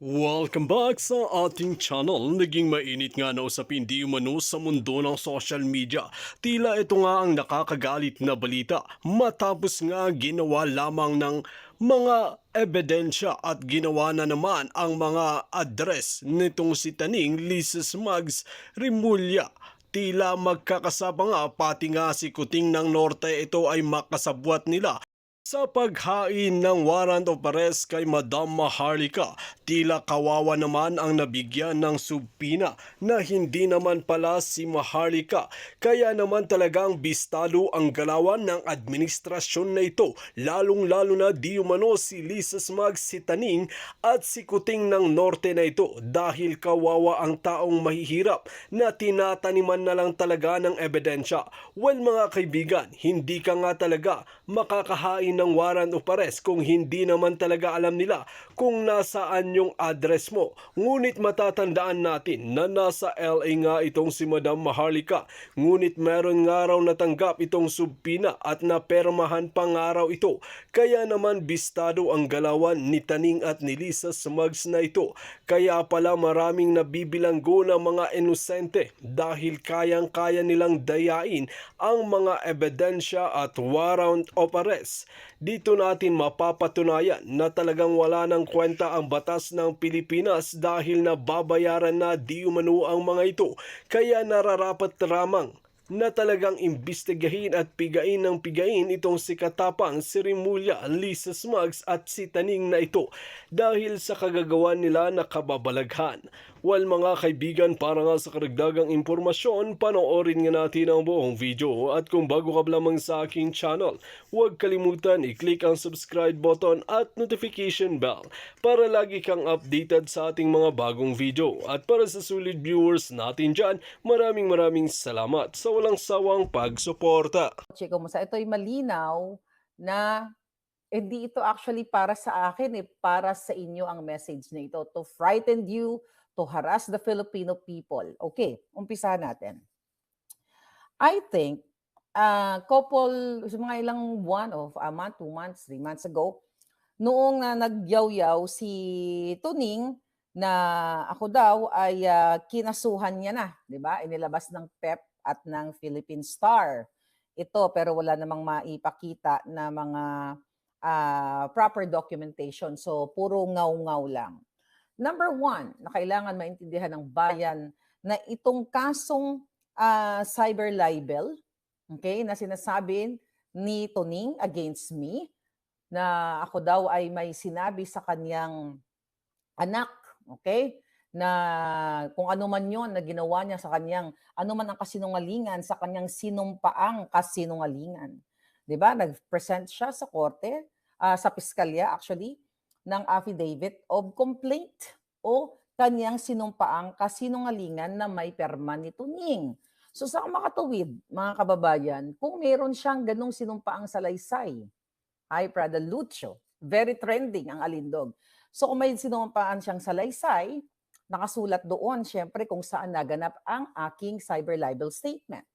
Welcome back sa ating channel. Naging mainit nga na usapin di umano sa mundo ng social media. Tila ito nga ang nakakagalit na balita matapos nga ginawa lamang ng mga ebidensya at ginawa na naman ang mga address nitong si Taning Lises Mags Rimulya. Tila magkakasama nga pati nga si Kuting ng Norte ito ay makasabwat nila sa paghain ng warrant of arrest kay Madam Maharlika. Tila kawawa naman ang nabigyan ng subpina na hindi naman pala si Maharlika. Kaya naman talagang bistado ang galawan ng administrasyon na ito, lalong-lalo na di umano si Lisa Smag, si Taning at si Kuting ng Norte na ito dahil kawawa ang taong mahihirap na tinataniman na lang talaga ng ebidensya. Well mga kaibigan, hindi ka nga talaga makakahain ng warrant of arrest kung hindi naman talaga alam nila kung nasaan yung address mo. Ngunit matatandaan natin na nasa LA nga itong si Madam Maharlika. Ngunit meron nga raw natanggap itong subpina at napermahan pa nga raw ito. Kaya naman bistado ang galawan ni Taning at ni Lisa Smugs na ito. Kaya pala maraming nabibilanggo ng mga inosente dahil kayang-kaya nilang dayain ang mga ebidensya at warrant of arrest. Dito natin mapapatunayan na talagang wala ng kwenta ang batas ng Pilipinas dahil nababayaran na di umano ang mga ito. Kaya nararapat ramang na talagang imbestigahin at pigain ng pigain itong si Katapang, si Rimulya, Lisa Smugs at si Taning na ito dahil sa kagagawan nila na kababalaghan. Well mga kaibigan, para nga sa karagdagang impormasyon, panoorin nga natin ang buong video at kung bago ka lamang sa aking channel, huwag kalimutan i-click ang subscribe button at notification bell para lagi kang updated sa ating mga bagong video. At para sa solid viewers natin dyan, maraming salamat sa walang sawang pagsuporta. Chiko mo sa ito'y malinaw na hindi ito actually para sa akin, para sa inyo ang message na ito, to frighten you, to harass the Filipino people. Okay, umpisahan natin. I think, mga ilang buwan of a month, 2 months, 3 months ago, noong nagyaw-yaw si Tuning na ako daw ay kinasuhan niya na, 'di ba? Inilabas ng PEP at ng Philippine Star. Ito pero wala namang maipakita na mga proper documentation. So puro ngaw-ngaw lang. Number one, na kailangan maintindihan ng bayan na itong kasong cyber libel, okay, na sinasabi ni Tuning against me, na ako daw ay may sinabi sa kaniyang anak, okay? Na kung ano man 'yon na ginawa niya sa kaniyang ano man ang kasinungalingan sa kaniyang sinumpaang kasinungalingan. 'Di ba? Nag-present siya sa korte, sa piskalya actually, ng affidavit of complaint o kaniyang sinumpaang kasinungalingan na may perma ni Tuning. So sa makatuwid, mga kababayan, kung meron siyang ganong sinumpaang salaysay, ay Prada Lucio. Very trending ang alindog. So kung may sinumpaan siyang salaysay, nakasulat doon siyempre kung saan naganap ang aking cyber libel statement.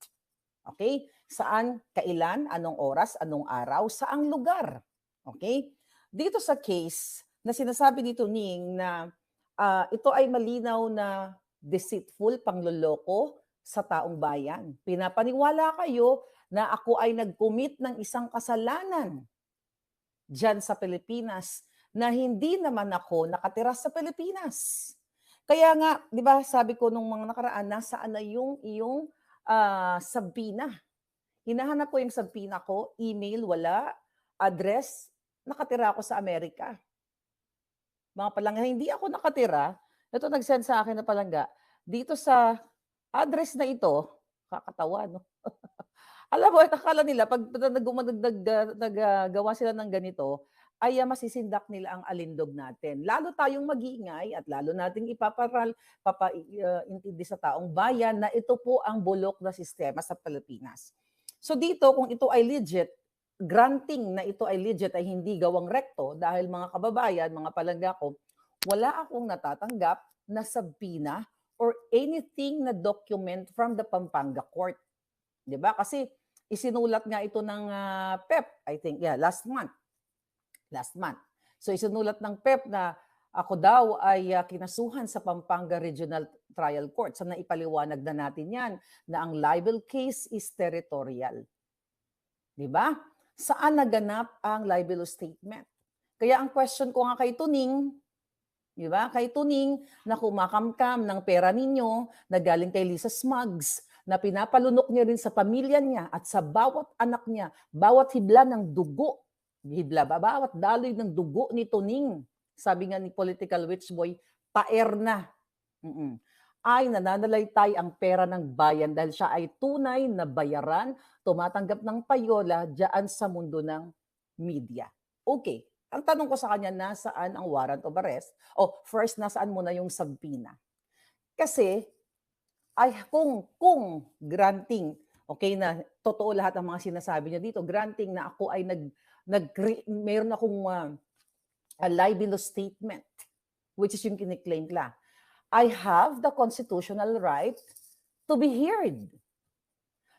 Okay? Saan, kailan, anong oras, anong araw, saang lugar. Okay? Dito sa case na sinasabi ni Tuning na ito ay malinaw na deceitful, pangloloko sa taong bayan. Pinapaniwala kayo na ako ay nag-commit ng isang kasalanan diyan sa Pilipinas na hindi naman ako nakatira sa Pilipinas. Kaya nga, 'di ba, sabi ko nung mga nakaraan, nasaan na yung iyong sabina? Hinahanap ko yung sabina ko, email wala, address, nakatira ako sa Amerika. Mga palangga, hindi ako nakatira, ito nag-send sa akin na palangga, dito sa address na ito, kakatawa 'no? Alam mo, akala nila 'pag naggagawa sila ng ganito, ay masisindak nila ang alindog natin. Lalo tayong mag-iingay at lalo nating intindi sa taong bayan na ito po ang bulok na sistema sa Pilipinas. So dito, kung ito ay legit, granting na ito ay legit, ay hindi gawang rekto dahil mga kababayan, mga palangga ko, wala akong natatanggap na sabina or anything na document from the Pampanga Court. 'Di ba? Kasi isinulat nga ito ng PEP, I think, yeah, last month. Last month. So isinulat ng PEP na ako daw ay kinasuhan sa Pampanga Regional Trial Court. So naipaliwanag na natin yan na ang libel case is territorial. Di ba? Saan naganap ang libelous statement? Kaya ang question ko nga kay Tuning, di ba? Kay Tuning na kumakamkam ng pera ninyo na galing kay Lisa Smugs, na pinapalunok niya rin sa pamilya niya at sa bawat anak niya, bawat hibla ng dugo, hibla ba? Bawat daloy ng dugo ni Tuning, sabi nga ni Political Witch Boy, paer na. Ay nananalaytay ang pera ng bayan dahil siya ay tunay na bayaran, tumatanggap ng payola diyan sa mundo ng media. Okay. Ang tanong ko sa kanya, nasaan ang warrant of arrest? O first, nasaan muna yung subpoena? Kasi, ay kung granting, okay na totoo lahat ng mga sinasabi niya dito, granting na ako ay meron akong a libelous statement, which is yung kiniklaim la. I have the constitutional right to be heard.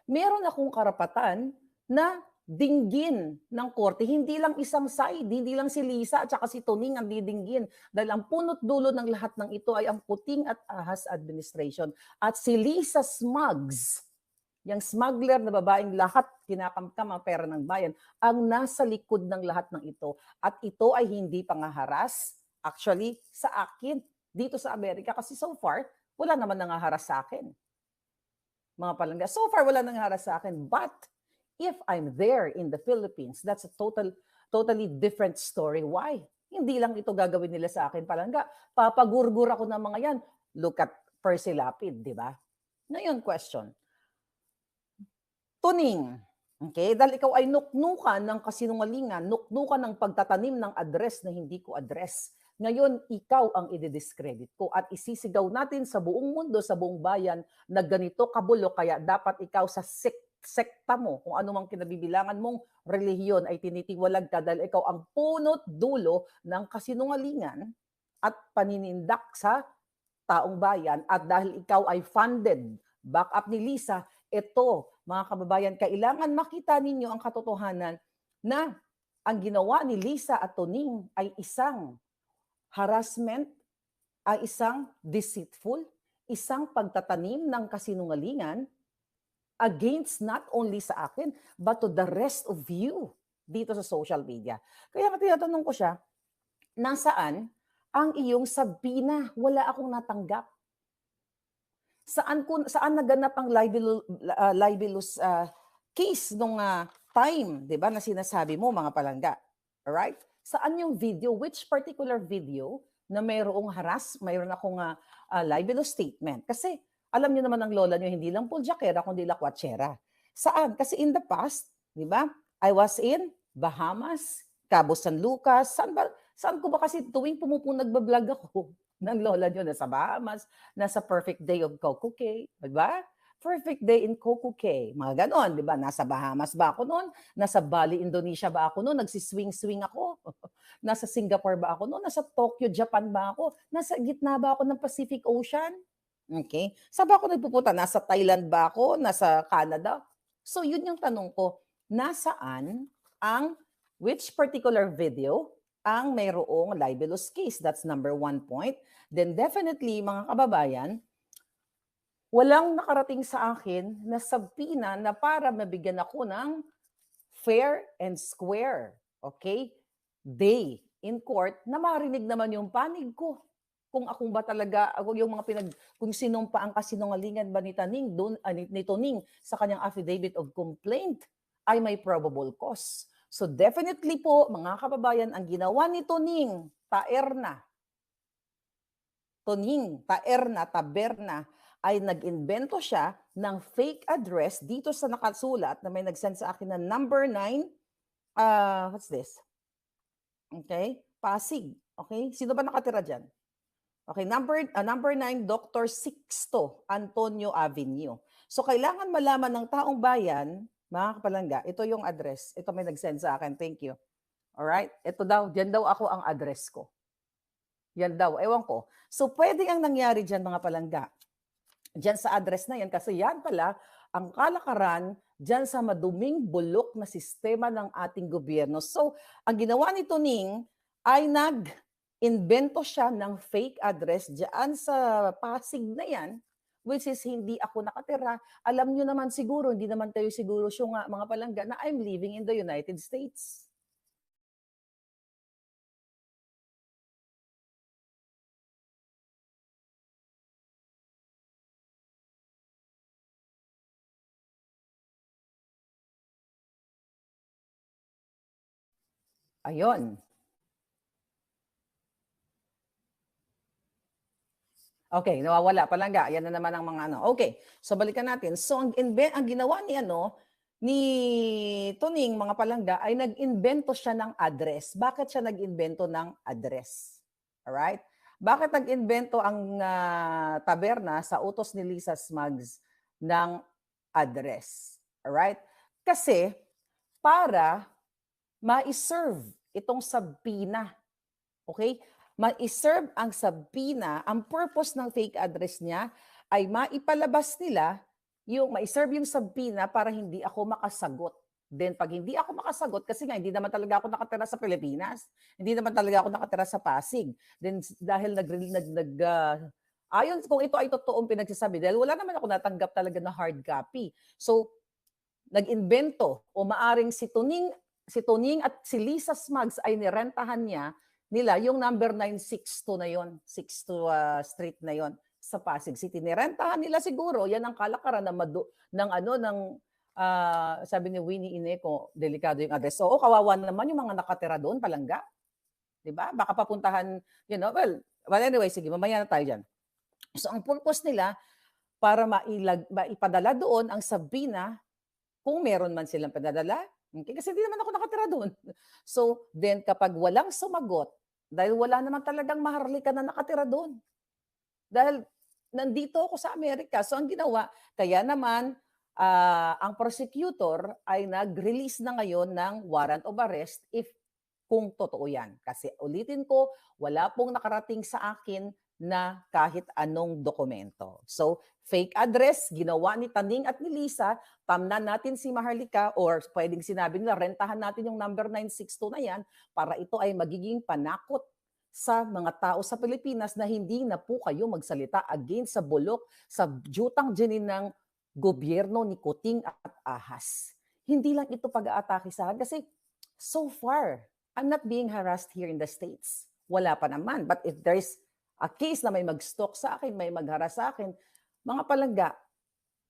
Meron akong karapatan na dinggin ng korte, hindi lang isang side, hindi lang si Lisa at saka si Tuning ang didinggin. Dahil ang punot dulo ng lahat ng ito ay ang puting at ahas administration. At si Lisa Smugs, yung smuggler na babaeng lahat kinakamkam ang pera ng bayan, ang nasa likod ng lahat ng ito. At ito ay hindi pangaharas, actually, sa akin, dito sa Amerika. Kasi so far, wala naman nangaharas sa akin. Mga palangga, so far wala nangaharas sa akin. But, if I'm there in the Philippines, that's a totally different story. Why? Hindi lang ito gagawin nila sa akin, palangga. Papagurgur ako ng mga yan. Look at Percy Lapid, di ba? Ngayon, question. Tuning, okay? Dahil ikaw ay nuknukan ng kasinungalingan, nuknukan ng pagtatanim ng address na hindi ko address. Ngayon, ikaw ang i-discredit ko at isisigaw natin sa buong mundo, sa buong bayan, na ganito kabulok, kaya dapat ikaw sa sekta mo, kung ano mang kinabibilangan mong relihiyon ay tinitiwalag ka dahil ikaw ang punot dulo ng kasinungalingan at paninindak sa taong bayan at dahil ikaw ay funded, back up ni Lisa, ito, mga kababayan, kailangan makita ninyo ang katotohanan na ang ginawa ni Lisa at Tuning ay isang harassment, ay isang deceitful, isang pagtatanim ng kasinungalingan against not only sa akin, but to the rest of you dito sa social media. Kaya tinatanong ko siya, nasaan ang iyong subpoena? Wala akong natanggap. Saan naganap ang libelous case nung time, 'di ba, na sinasabi mo, mga palangga? Alright? Saan yung video? Which particular video na mayroong mayroon akong libelous statement? Kasi alam niyo naman ang lola niyo, hindi lang puljakera, kundi lakwatsyera. Saan? Kasi in the past, di ba? I was in Bahamas, Cabo San Lucas. Saan ko ba kasi tuwing nagbablog ako ng lola niyo, nasa Bahamas, nasa Perfect Day of Coco Cay, di ba? Perfect Day in Coco Cay. Mga ganon, di ba? Nasa Bahamas ba ako noon? Nasa Bali, Indonesia ba ako noon? Nagsiswing-swing ako. Nasa Singapore ba ako noon? Nasa Tokyo, Japan ba ako? Nasa gitna ba ako ng Pacific Ocean? Okay. Saan ba ako nagpupunta? Nasa Thailand ba ako? Nasa Canada? So, yun yung tanong ko. Nasaan which particular video ang mayroong libelous case? That's number 1 point. Then definitely, mga kababayan, walang nakarating sa akin na subpoena na para mabigyan ako ng fair and square, okay, day in court na marinig naman yung panig ko. Kung akong ba talaga, kung sinumpa ang kasinungalingan ba ni Tuning sa kanyang affidavit of complaint ay may probable cause. So definitely po, mga kababayan, ang ginawa ni Tuning, taberna, ay nag-invento siya ng fake address dito sa nakasulat na may nag-send sa akin na number 9, what's this? Okay, Pasig. Okay, sino ba nakatira dyan? Okay, number 9, Dr. Sixto Antonio Avenue. So, kailangan malaman ng taong bayan, mga kapalangga, ito yung address. Ito may nag-send sa akin. Thank you. Alright? Ito daw, dyan daw ako ang address ko. Yan daw, ewan ko. So, pwede ang nangyari dyan, mga palangga. Dyan sa address na yan, kasi yan pala, ang kalakaran dyan sa maduming bulok na sistema ng ating gobyerno. So, ang ginawa ni Tuning ay nag-invento siya ng fake address diyan sa Pasig na yan, which is hindi ako nakatira. Alam niyo naman siguro, hindi naman kayo siguro syunga mga palangga na I'm living in the United States. Ayun. Okay, nawawala palangga. Yan na naman ang mga ano. Okay, so balikan natin. So ang ginawa ni ano, ni Tuning mga palangga ay nag-imbento siya ng address. Bakit siya nag-imbento ng address? Alright? Bakit nag-imbento ang taberna sa utos ni Lisa Smugs ng address? Alright? Kasi para ma-serve itong sabina. Okay? Ma-serve ang sabina, ang purpose ng fake address niya ay maipalabas nila yung ma-serve yung sabina para hindi ako makasagot. Then pag hindi ako makasagot, kasi nga hindi naman talaga ako nakatira sa Pilipinas, hindi naman talaga ako nakatira sa Pasig. Then dahil ayon kung ito ay totoong pinagsasabi, dahil wala naman ako natanggap talaga na hard copy. So nag-invento o maaring si Tuning at si Lisa Smugs ay nirentahan nila yung number 962 na yon, 62 street na yon sa Pasig City. Nirentahan nila siguro, yan ang kalakaran ng sabi ni Winnie Ineco, delikado yung address. So, kawawa naman yung mga nakatira doon, palangga. 'Di ba? Baka papuntahan, well anyway, sige, mamaya na tayo diyan. So, ang purpose nila para maipadala doon ang sabina kung meron man silang padadala. Okay? Kasi hindi naman ako nakatira doon. So, then kapag walang sumagot, dahil wala naman talagang maharlika na nakatira doon. Dahil nandito ako sa Amerika. So, ang ginawa, kaya naman, ang prosecutor ay nag-release na ngayon ng warrant of arrest kung totoo yan. Kasi ulitin ko, wala pong nakarating sa akin na kahit anong dokumento. So, fake address, ginawa ni Taning at ni Lisa, tamnan natin si Maharlika or pwedeng sinabi nila, rentahan natin yung number 962 na yan para ito ay magiging panakot sa mga tao sa Pilipinas na hindi na po kayo magsalita against sa bulok, sa jutang dinin ng gobyerno ni Kuting at Ahas. Hindi lang ito pag-aatake sa akin kasi so far, I'm not being harassed here in the States. Wala pa naman. But if there's a case na may mag-stalk sa akin, may mag-harass sa akin, mga palangga,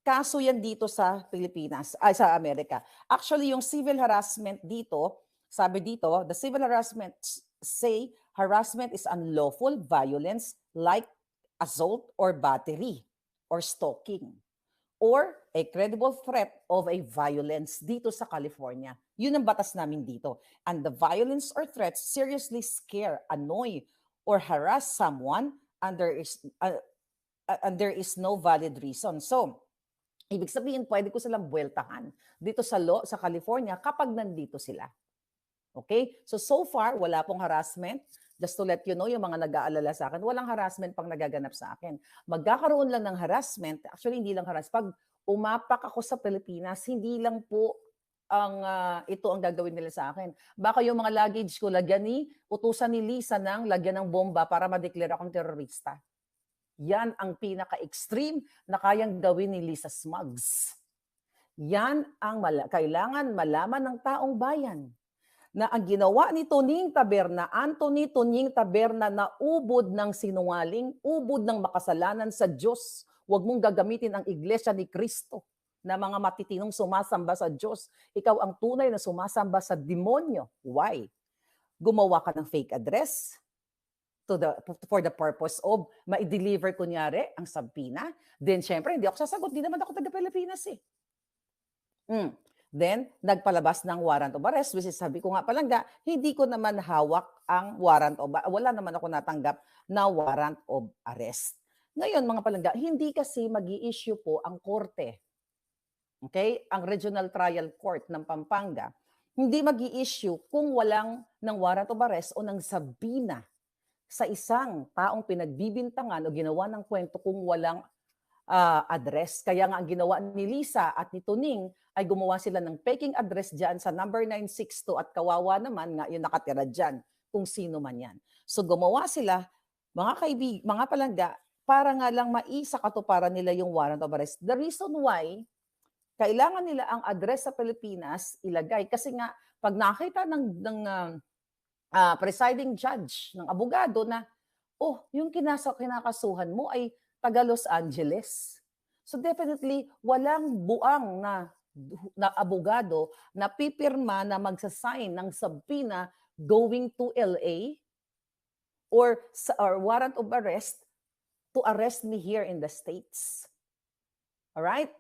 kaso yan dito sa Pilipinas, sa Amerika. Actually, yung civil harassment dito, sabi dito, the civil harassment say harassment is unlawful violence like assault or battery or stalking or a credible threat of a violence dito sa California. Yun ang batas namin dito. And the violence or threats seriously scare, annoy, or harass someone and there is no valid reason. So, ibig sabihin, pwede ko silang buweltahan dito sa California kapag nandito sila. Okay? So far, wala pong harassment. Just to let you know, yung mga nag-aalala sa akin, walang harassment pang nagaganap sa akin. Magkakaroon lang ng harassment, actually hindi lang harassment. Pag umapak ako sa Pilipinas, hindi lang po ito ang gagawin nila sa akin. Baka yung mga luggage ko, utusan ni Lisa ng lagyan ng bomba para ma-declare akong terorista. Yan ang pinaka-extreme na kayang gawin ni Lisa Smugs. Yan ang kailangan malaman ng taong bayan na ang ginawa ni Tuning Taberna, Anthony Tuning Taberna na ubod ng sinungaling, ubod ng makasalanan sa Diyos. Huwag mong gagamitin ang Iglesia ni Cristo na mga matitinong sumasamba sa Diyos. Ikaw ang tunay na sumasamba sa demonyo. Why? Gumawa ka ng fake address for the purpose of ma-deliver kunyari ang sabina. Then, syempre, hindi ako sasagot. Hindi naman ako taga-Pilipinas eh. Then, nagpalabas ng warrant of arrest, which is sabi ko nga palangga, hindi ko naman hawak ang warrant of arrest. Wala naman ako natanggap na warrant of arrest. Ngayon, mga palangga, hindi kasi mag-i-issue po ang korte. Okay? Ang Regional Trial Court ng Pampanga, hindi mag-i-issue kung walang ng warrant of arrest o ng sabina sa isang taong pinagbibintangan o ginawa ng kwento kung walang address. Kaya nga ang ginawa ni Lisa at ni Tuning ay gumawa sila ng faking address dyan sa number 962 at kawawa naman nga yung nakatira dyan kung sino man yan. So gumawa sila, mga palangga, para nga lang maisakatuparan nila yung warrant of arrest. The reason why kailangan nila ang address sa Pilipinas ilagay kasi nga 'pag nakita ng presiding judge, ng abogado na, "Oh, yung kinakasuhan mo ay taga Los Angeles." So definitely walang buang na abogado na pipirma na magsa-sign ng subpoena going to LA or warrant of arrest to arrest me here in the States. Alright?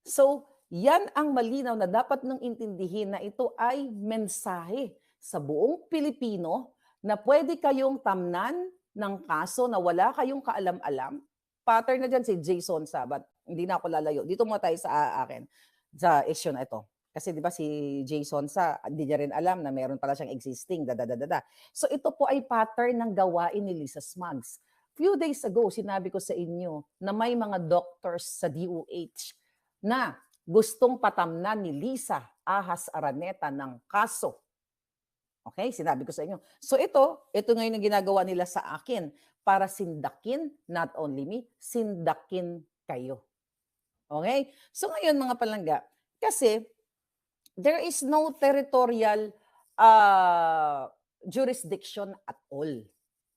So, yan ang malinaw na dapat nang intindihin na ito ay mensahe sa buong Pilipino na pwede kayong tamnan ng kaso na wala kayong kaalam-alam. Pattern na dyan si Jason Sabat. Hindi na ako lalayo. Dito muna tayo sa akin, sa issue na ito. Kasi di ba si Jason hindi niya rin alam na meron pala siyang existing, dadadadada. So ito po ay pattern ng gawain ni Lisa Smugs. Few days ago, sinabi ko sa inyo na may mga doctors sa DOH na gustong patamnan ni Lisa Ahas Araneta ng kaso. Okay? Sinabi ko sa inyo. So ito ngayon ang ginagawa nila sa akin para sindakin, not only me, sindakin kayo. Okay? So ngayon mga palangga, kasi there is no territorial jurisdiction at all.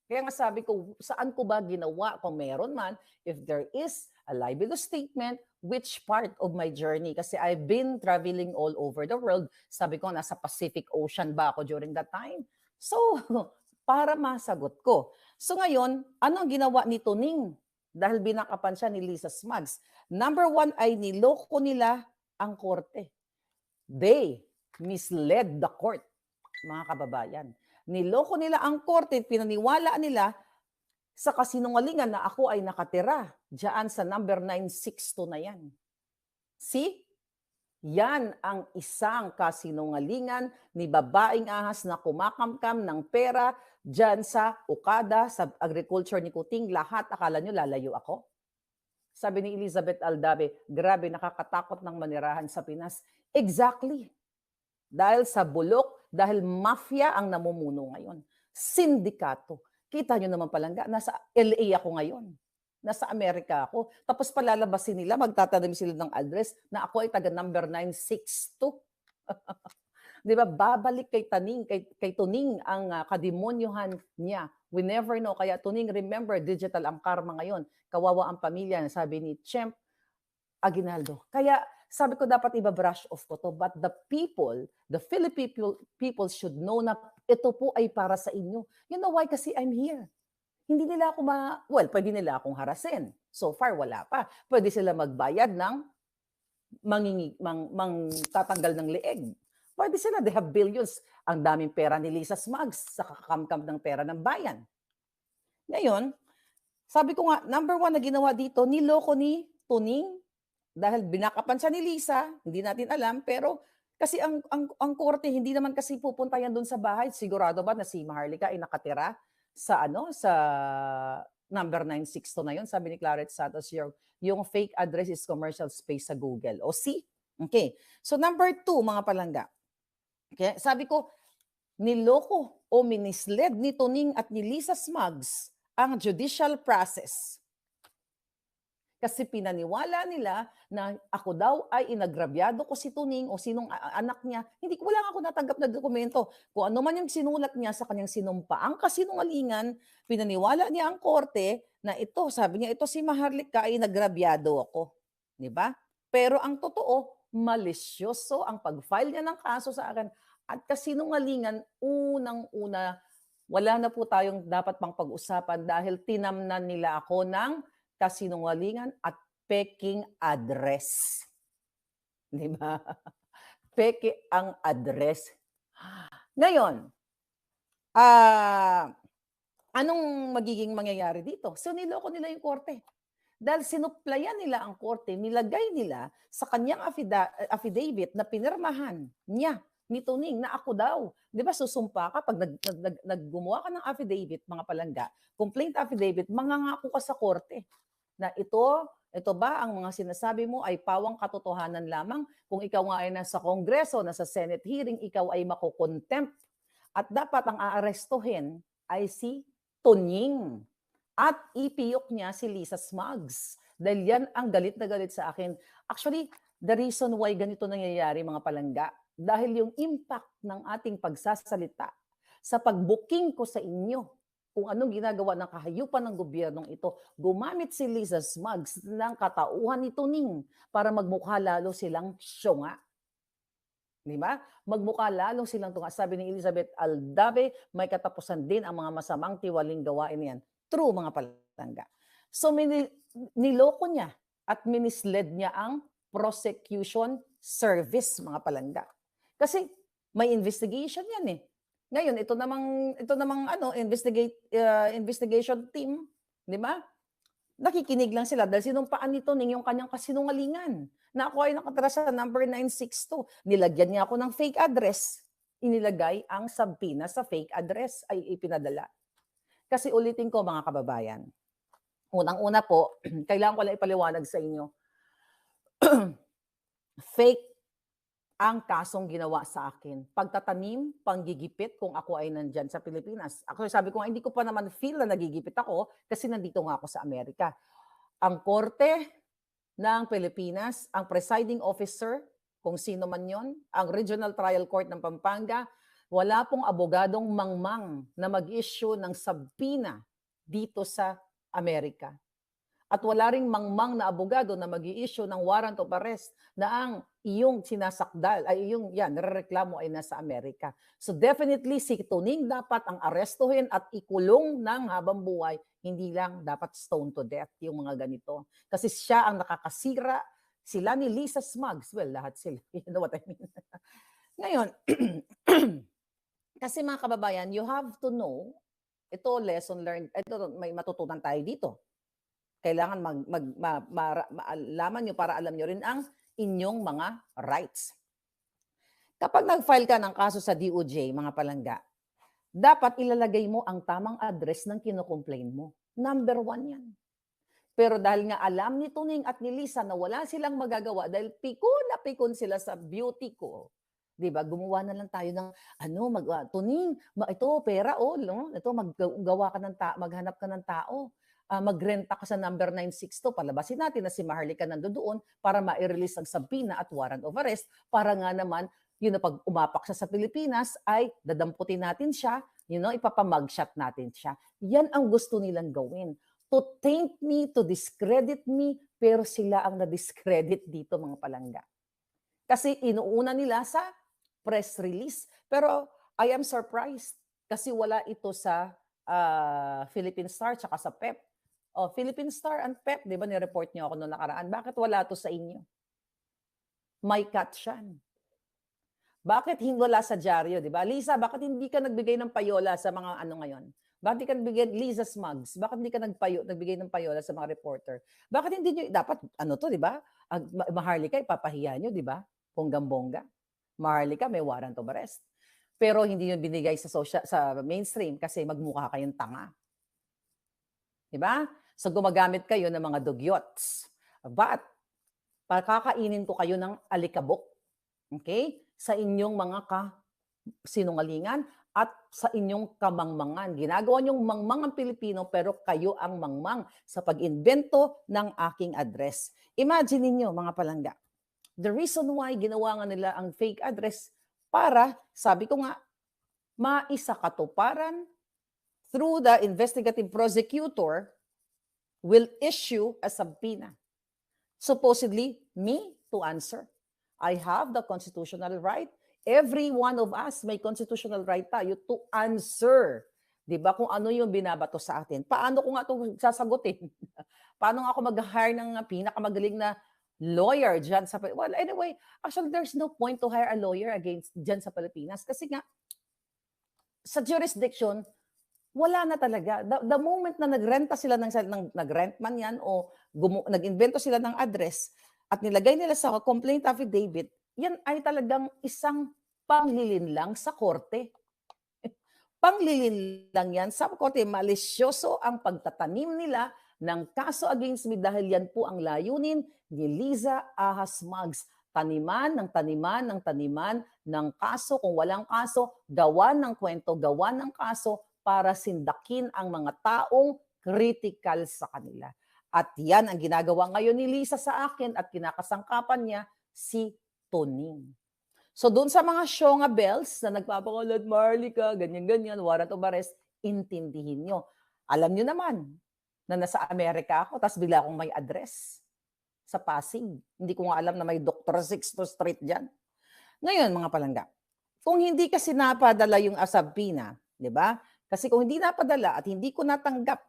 Kaya nga sabi ko, saan ko ba ginawa kung meron man, if there is a libelous statement, which part of my journey? Kasi I've been traveling all over the world. Sabi ko, nasa Pacific Ocean ba ako during that time? So, para masagot ko. So ngayon, ano ang ginawa ni Tuning? Dahil binakapan siya ni Lisa Smugs. Number one ay niloko nila ang korte. They misled the court, mga kababayan. Niloko nila ang korte, pinaniwala nila sa kasinungalingan na ako ay nakatira diyan sa number 962 na yan. See? Yan ang isang kasinungalingan ni babaeng ahas na kumakamkam ng pera diyan sa Okada, sa agriculture ni Kuting. Lahat akala nyo lalayo ako? Sabi ni Elizabeth Aldabe, grabe nakakatakot ng manirahan sa Pinas. Exactly. Dahil sa bulok, dahil mafia ang namumuno ngayon. Sindikato. Kita nyo naman palangga, nasa LA ako ngayon. Nasa Amerika ako. Tapos palalabasin nila, magtatanim sila ng address na ako ay taga number 962. Di ba? Babalik kay Tuning ang kademonyohan niya. We never know. Kaya Tuning, remember, digital ang karma ngayon. Kawawa ang pamilya, sabi ni Chemp Aguinaldo. Kaya sabi ko dapat iba-brush off ko to. But the Filipino people should know na ito po ay para sa inyo. You know why? Kasi I'm here. Hindi nila ako pwede nila akong harasin. So far, wala pa. Pwede sila magbayad ng tatanggal ng leeg. Pwede sila, they have billions. Ang daming pera ni Lisa Smugs sa kakamkam ng pera ng bayan. Ngayon, sabi ko nga, number one na ginawa dito, niloko ni Tuning. Dahil binakapan siya ni Lisa, hindi natin alam, pero kasi ang korte, hindi naman kasi pupunta yan doon sa bahay. Sigurado ba na si Maharlika ay nakatira sa number 962 na yun? Sabi ni Claret Santos, yung fake address is commercial space sa Google. O see? Okay. So number 2, mga palangga. Okay? Sabi ko, niloko o minisled ni Tuning at ni Lisa Smugs ang judicial process. Kasi pinaniwala nila na ako daw ay inagrabyado ko si Tuning o sinong anak niya. Wala ako natanggap na dokumento. Kung ano man yung sinulat niya sa kanyang sinumpaang kasinungalingan, pinaniwala niya ang korte na ito, sabi niya, ito si Maharlika ay inagrabyado ako. Di ba? Pero ang totoo, malisyoso ang pag-file niya ng kaso sa akin. At kasinungalingan, unang-una, wala na po tayong dapat pang pag-usapan dahil tinamnan nila ako ng kasinungalingan at peking address. Di ba? Peke ang address. Ngayon, anong magiging mangyayari dito? So niloko nila yung korte. Dahil sinuplayan nila ang korte, nilagay nila sa kanyang affidavit na pinirmahan niya ni Tuning na ako daw. Di ba susumpa ka pag naggumawa ka ng affidavit, mga palangga, complaint affidavit, mangangako ka sa korte na ito ba ang mga sinasabi mo ay pawang katotohanan lamang? Kung ikaw nga ay nasa Kongreso, nasa Senate hearing, ikaw ay makukontempt. At dapat ang aarestuhin ay si Tunying. At ipiyok niya si Lisa Smugs. Dahil yan ang galit na galit sa akin. Actually, the reason why ganito nangyayari mga palangga, dahil yung impact ng ating pagsasalita sa pag-booking ko sa inyo, kung anong ginagawa ng kahayupan ng gobyernong ito, gumamit si Lisa Smugs ng katauhan ni Tuning para magmukha lalo silang syunga. Di ba? Magmukha lalong silang tunga. Sabi ni Elizabeth Aldave, may katapusan din ang mga masamang tiwaling gawain niyan. True, mga palangga. So, niloko niya at minisled niya ang prosecution service, mga palangga. Kasi may investigation yan eh. Ngayon, ito namang investigation team, di ba? Nakikinig lang sila dahil sinumpaan nito yung kanyang kasinungalingan na ako ay nakatira sa number 962. Nilagyan niya ako ng fake address. Inilagay ang subpoena sa fake address ay ipinadala. Kasi ulitin ko mga kababayan, unang-una po, kailangan ko lang ipaliwanag sa inyo, fake ang kasong ginawa sa akin. Pagtatanim, panggigipit kung ako ay nandyan sa Pilipinas. Ako sabi ko, hindi ko pa naman feel na nagigipit ako kasi nandito nga ako sa Amerika. Ang korte ng Pilipinas, ang presiding officer, kung sino man yon, ang Regional Trial Court ng Pampanga, wala pong abogadong mangmang na mag-issue ng subpoena dito sa Amerika. At wala ring mangmang na abogado na mag-i-issue ng warrant of arrest na ang iyong sinasakdal, ay iyong nirereklamo ay nasa Amerika. So definitely si Tuning dapat ang arestuhin at ikulong ng habang buhay, hindi lang dapat stone to death yung mga ganito. Kasi siya ang nakakasira, sila ni Lisa Smugs, well lahat sila, you know what I mean. Ngayon, kasi mga kababayan, you have to know, ito lesson learned, ito may matutunan tayo dito. Kailangan malaman nyo para alam nyo rin ang inyong mga rights. Kapag nag-file ka ng kaso sa DOJ, mga palangga, dapat ilalagay mo ang tamang address ng kinocomplain mo. Number 1 yan. Pero dahil nga alam ni Tuning at ni Lisa na wala silang magagawa dahil pikon na pikon sila sa beauty ko, diba? Gumawa na lang tayo ng Tuning, ito pera no? Ito maggawa ka ng maghanap ka ng tao. Magrenta ka sa number 962, palabasin natin na si Maharlika nandoon para ma-release ang subpoena at warrant of arrest para nga naman, yun na pag umapak siya sa Pilipinas ay dadamputin natin siya, ipapamugshot natin siya. Yan ang gusto nilang gawin. To taint me, to discredit me, pero sila ang na-discredit dito mga palangga. Kasi inuuna nila sa press release. Pero I am surprised kasi wala ito sa Philippine Star tsaka sa PEP. Philippine Star and PEP, di ba ni-report niyo ako noong nakaraan? Bakit wala to sa inyo? May cut siyan. Bakit wala sa dyaryo, di ba? Lisa, bakit hindi ka nagbigay ng payola sa mga ngayon? Bakit hindi ka nagbigay, Lisa Smugs, bakit hindi ka nagbigay ng payola sa mga reporter? Bakit hindi nyo, dapat, di ba? Maharlika, ipapahiya nyo, di ba? Bonggang-bongga. Maharlika, may warrant of arrest. Pero hindi nyo binigay sa mainstream kasi magmukha kayong tanga. Di ba? So gumagamit kayo ng mga dugyots. But, pakakainin ko kayo ng alikabok. Okay? Sa inyong mga sinungalingan at sa inyong kamangmangan. Ginagawa niyong mangmang ang Pilipino pero kayo ang mangmang sa pag-invento ng aking address. Imagine niyo mga palangga. The reason why ginawa nga nila ang fake address para, sabi ko nga, maisakatuparan through the investigative prosecutor will issue a subpoena. Supposedly, me to answer. I have the constitutional right. Every one of us may constitutional right tayo to answer. Diba? Kung ano yung binabato sa atin. Paano ko nga ito sasagutin? Paano nga ako mag-hire ng pinakamagaling na lawyer dyan sa Pilipinas? Well, anyway, actually, there's no point to hire a lawyer dyan sa Pilipinas. Kasi nga, sa jurisdiction, wala na talaga. The moment na nagrenta sila nag-rent man yan o nag-invento sila ng address at nilagay nila sa complaint affidavit, yan ay talagang isang panglilinlang sa korte. Panglilin lang yan sa korte. Malisyoso ang pagtatanim nila ng kaso against me dahil yan po ang layunin ni Liza Ahas Smugs. Taniman ng taniman ng taniman ng kaso. Kung walang kaso, gawa ng kwento, gawa ng kaso para sindakin ang mga taong critical sa kanila. At yan ang ginagawa ngayon ni Lisa sa akin at kinakasangkapan niya si Toning. So doon sa mga Shonga Bells na nagpapakulat, Marlica, ganyan-ganyan, warrant of arrest, intindihin nyo. Alam nyo naman na nasa Amerika ako, tapos bigla akong may address sa Pasig. Hindi ko nga alam na may Dr. Sixto Street dyan. Ngayon, mga palangga, kung hindi kasi napadala yung asabina, di ba? Kasi kung hindi napadala at hindi ko natanggap,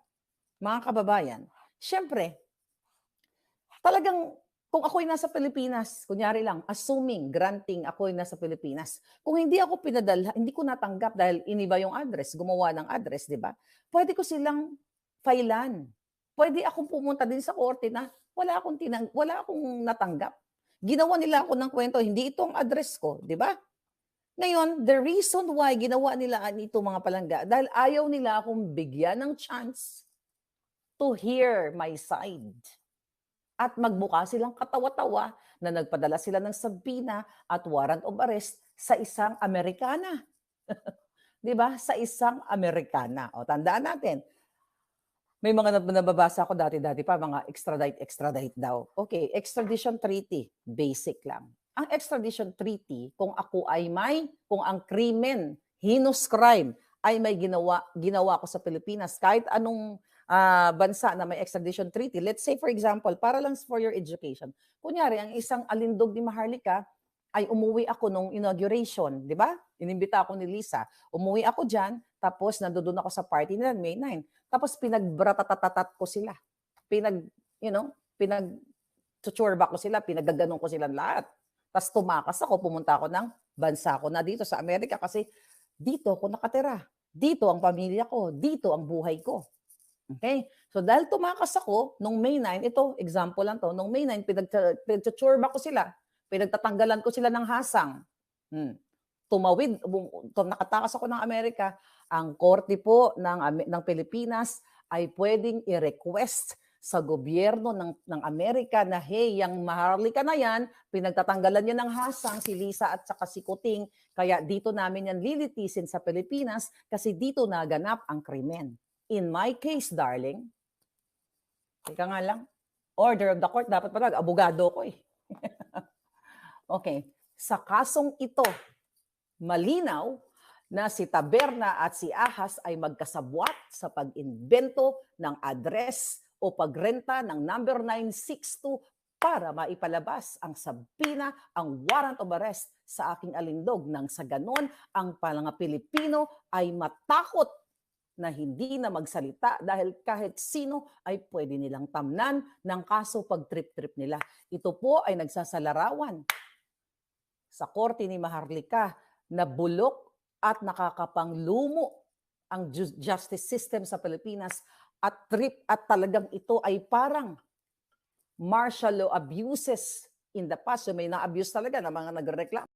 mga kababayan, syempre, talagang kung ako'y nasa Pilipinas, kunyari lang, assuming, granting ako'y nasa Pilipinas, kung hindi ako pinadala, hindi ko natanggap dahil iniba yung address, gumawa ng address, di ba? Pwede ko silang failan. Pwede akong pumunta din sa korte na wala akong natanggap. Ginawa nila ako ng kwento, hindi ito ang address ko, di ba? Ngayon, the reason why ginawa nila ito mga palangga, dahil ayaw nila akong bigyan ng chance to hear my side. At magbuka silang katawa-tawa na nagpadala sila ng sabina at warrant of arrest sa isang Amerikana. 'Di ba? Sa isang Amerikana. O tandaan natin, may mga nababasa ako dati-dati pa, mga extradite daw. Okay, extradition treaty, basic lang. Ang extradition treaty, kung ang krimen, heinous crime, ay may ginawa ko sa Pilipinas, kahit anong bansa na may extradition treaty. Let's say, for example, para lang for your education. Kunyari, ang isang alindog ni Maharlika ay umuwi ako nung inauguration, di ba? Inimbita ako ni Lisa. Umuwi ako dyan, tapos nandoon ako sa party nila, May 9. Tapos pinagbratatatatat ko sila. Pinag-tuturba ko sila, pinagaganon ko sila lahat. Tapos tumakas ako, pumunta ako ng bansa ko na dito sa Amerika kasi dito ako nakatira. Dito ang pamilya ko. Dito ang buhay ko. Okay? So dahil tumakas ako, nung May 9, ito, example lang to, nung May 9, pinagtutsurba ko sila. Pinagtatanggalan ko sila ng hasang. Tumawid, nakatakas ako ng Amerika, ang korte po ng Pilipinas ay pwedeng i-request sa gobyerno ng Amerika na, hey, yung Maharlika na yan, pinagtatanggalan niya ng hasang si Lisa at saka si Kuting, kaya dito namin yan lilitisin sa Pilipinas kasi dito naganap ang krimen. In my case, darling, ika nga lang, order of the court, dapat pa abogado ko eh. Okay, sa kasong ito, malinaw na si Taberna at si Ahas ay magkasabwat sa pag-imbento ng address o pagrenta ng number 962 para maipalabas ang sabina, ang warrant of arrest sa aking alindog nang sa ganon ang mga Pilipino ay matakot na hindi na magsalita dahil kahit sino ay pwede nilang tamnan ng kaso pag trip-trip nila. Ito po ay nagsasalarawan sa korte ni Maharlika na bulok at nakakapanglumo ang justice system sa Pilipinas at talagang ito ay parang martial law abuses in the past. So may na-abuse talaga ng mga nagreklamo.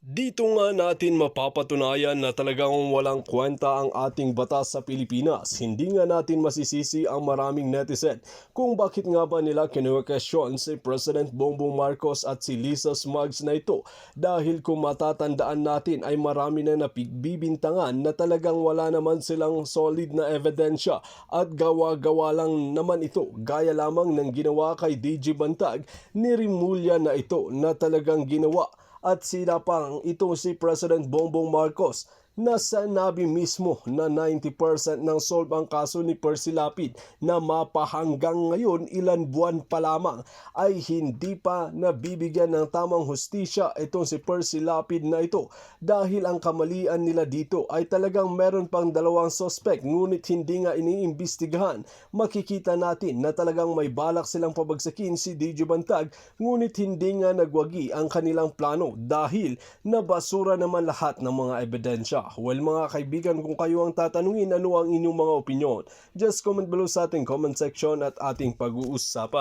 Dito nga natin mapapatunayan na talagang walang kwenta ang ating batas sa Pilipinas. Hindi nga natin masisisi ang maraming netizen kung bakit nga ba nila kinuwestiyon si President Bongbong Marcos at si Lisa Smugs na ito. Dahil kung matatandaan natin ay marami na napigbibintangan na talagang wala naman silang solid na ebidensya at gawa-gawa lang naman ito. Gaya lamang ng ginawa kay DJ Bantag ni Rimulya na ito na talagang ginawa. At sila pang ito si President Bongbong Marcos na sanabi mismo na 90% ng solve ang kaso ni Percy Lapid na mapahanggang ngayon ilan buwan pa lamang ay hindi pa nabibigyan ng tamang hustisya itong si Percy Lapid na ito dahil ang kamalian nila dito ay talagang meron pang 2 suspect ngunit hindi nga iniimbestigahan. Makikita natin na talagang may balak silang pabagsakin si DJ Bantag ngunit hindi nga nagwagi ang kanilang plano dahil nabasura naman lahat ng mga ebidensya. Well mga kaibigan, kung kayo ang tatanungin ano ang inyong mga opinyon, just comment below sa ating comment section at ating pag-uusapan.